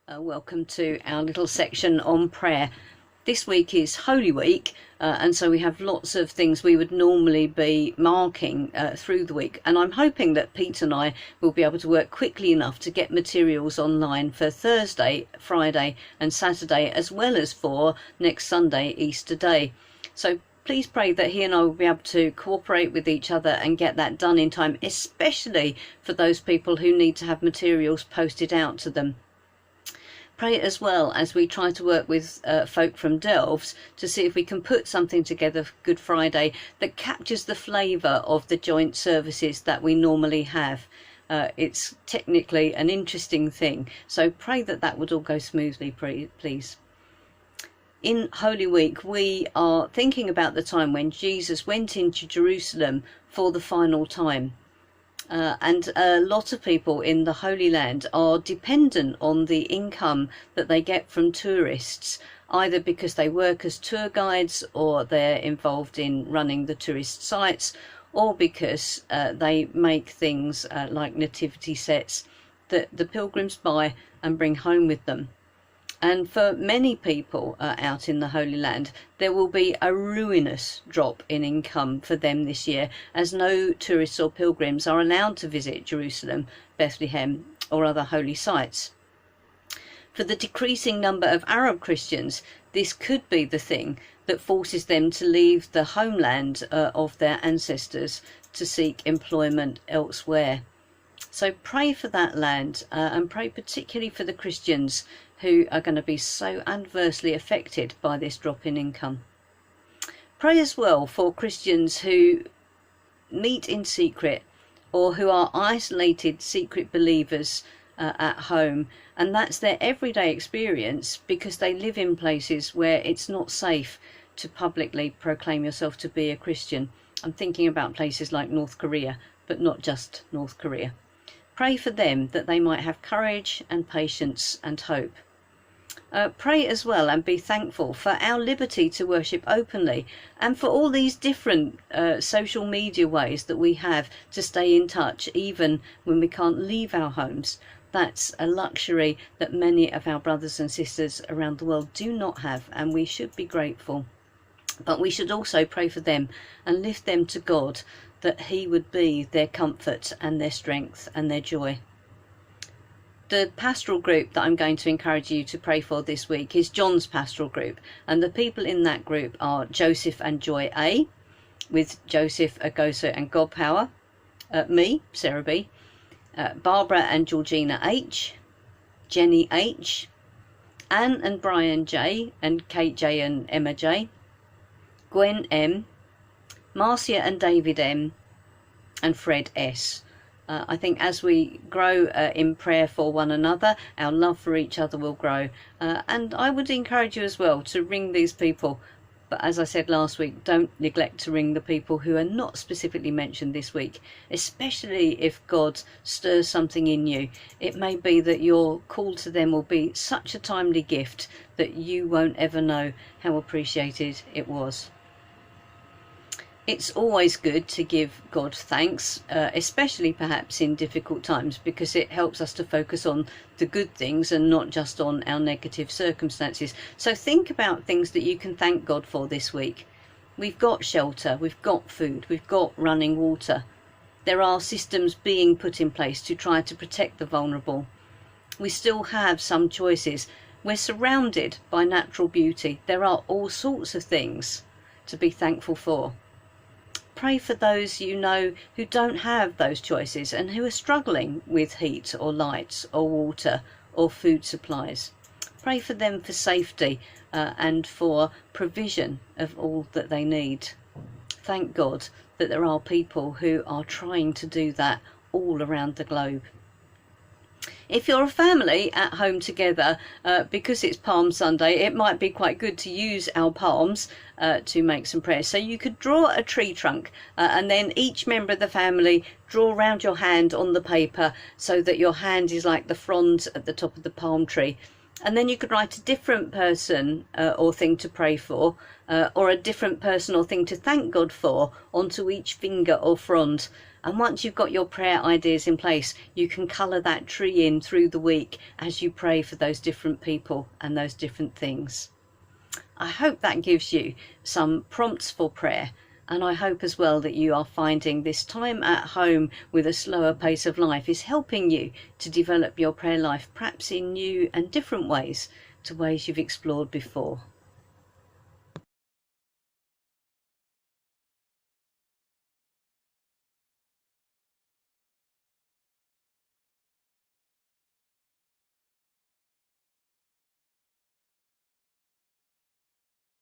Welcome to our little section on prayer. This week is Holy Week, and so we have lots of things we would normally be marking through the week. And I'm hoping that Pete and I will be able to work quickly enough to get materials online for Thursday, Friday and Saturday, as well as for next Sunday, Easter Day. So please pray that he and I will be able to cooperate with each other and get that done in time, especially for those people who need to have materials posted out to them. Pray as well as we try to work with folk from Delves to see if we can put something together for Good Friday that captures the flavour of the joint services that we normally have. It's technically an interesting thing, so pray that that would all go smoothly, please. In Holy Week, we are thinking about the time when Jesus went into Jerusalem for the final time. And a lot of people in the Holy Land are dependent on the income that they get from tourists, either because they work as tour guides or they're involved in running the tourist sites, or because they make things like nativity sets that the pilgrims buy and bring home with them. And for many people out in the Holy Land, there will be a ruinous drop in income for them this year, as no tourists or pilgrims are allowed to visit Jerusalem, Bethlehem or other holy sites. For the decreasing number of Arab Christians, this could be the thing that forces them to leave the homeland of their ancestors to seek employment elsewhere. So pray for that land and pray particularly for the Christians who are going to be so adversely affected by this drop in income. Pray as well for Christians who meet in secret or who are isolated secret believers at home, and that's their everyday experience because they live in places where it's not safe to publicly proclaim yourself to be a Christian. I'm thinking about places like North Korea, but not just North Korea. Pray for them that they might have courage and patience and hope. Pray as well and be thankful for our liberty to worship openly and for all these different social media ways that we have to stay in touch even when we can't leave our homes. That's a luxury that many of our brothers and sisters around the world do not have, and we should be grateful. But we should also pray for them and lift them to God, that he would be their comfort and their strength and their joy. The pastoral group that I'm going to encourage you to pray for this week is John's pastoral group, and the people in that group are Joseph and Joy A, with Joseph, Agosa and God Power, me, Sarah B, Barbara and Georgina H, Jenny H, Anne and Brian J, and Kate J and Emma J, Gwen M, Marcia and David M, and Fred S. I think as we grow in prayer for one another, our love for each other will grow. And I would encourage you as well to ring these people. But as I said last week, don't neglect to ring the people who are not specifically mentioned this week, especially if God stirs something in you. It may be that your call to them will be such a timely gift that you won't ever know how appreciated it was. It's always good to give God thanks, especially perhaps in difficult times, because it helps us to focus on the good things and not just on our negative circumstances. So think about things that you can thank God for this week. We've got shelter, we've got food, we've got running water. There are systems being put in place to try to protect the vulnerable. We still have some choices. We're surrounded by natural beauty. There are all sorts of things to be thankful for. Pray for those you know who don't have those choices and who are struggling with heat or lights or water or food supplies. Pray for them for safety and for provision of all that they need. Thank God that there are people who are trying to do that all around the globe. If you're a family at home together, because it's Palm Sunday, it might be quite good to use our palms to make some prayers. So you could draw a tree trunk and then each member of the family draw around your hand on the paper so that your hand is like the frond at the top of the palm tree. And then you could write a different person or thing to pray for, or a different person or thing to thank God for onto each finger or frond. And once you've got your prayer ideas in place, you can colour that tree in through the week as you pray for those different people and those different things. I hope that gives you some prompts for prayer. And I hope as well that you are finding this time at home with a slower pace of life is helping you to develop your prayer life, perhaps in new and different ways to ways you've explored before.